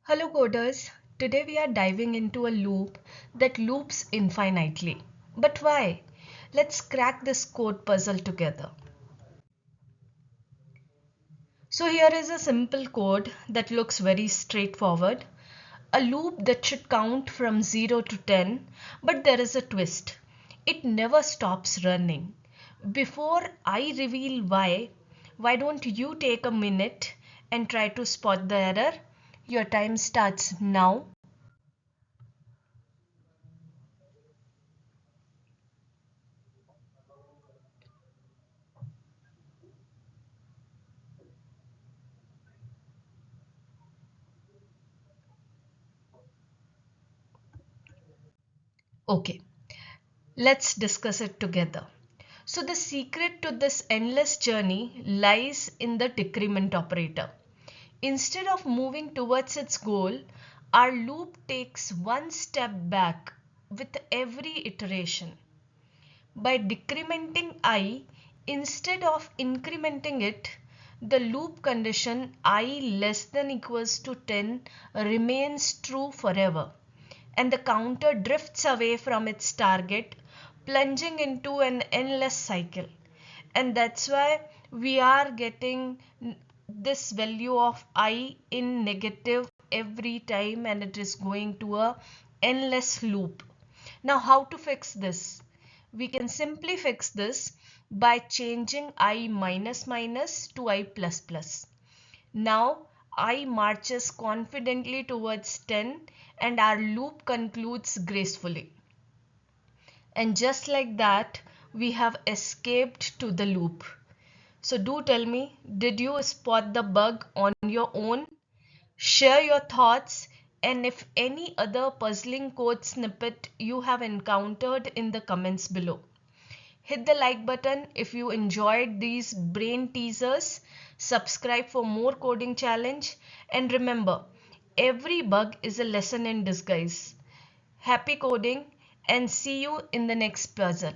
Hello coders, today we are diving into a loop that loops infinitely. But why? Let's crack this code puzzle together. So here is a simple code that looks very straightforward. A loop that should count from 0 to 10, but there is a twist. It never stops running. Before I reveal why don't you take a minute and try to spot the error? Your time starts now. Okay, let's discuss it together. So the secret to this endless journey lies in the decrement operator. Instead of moving towards its goal, our loop takes one step back with every iteration. By decrementing I instead of incrementing it, the loop condition I less than equals to 10 remains true forever, and the counter drifts away from its target, plunging into an endless cycle. And that's why we are getting this value of I in negative every time, and it is going to a endless loop. Now how to fix this? We can simply fix this by changing I minus minus to I plus plus. Now I marches confidently towards 10 and our loop concludes gracefully. And just like that, we have escaped to the loop. So do tell me, did you spot the bug on your own? Share your thoughts and if any other puzzling code snippet you have encountered in the comments below. Hit the like button if you enjoyed these brain teasers, subscribe for more coding challenge, and remember, every bug is a lesson in disguise. Happy coding and see you in the next puzzle.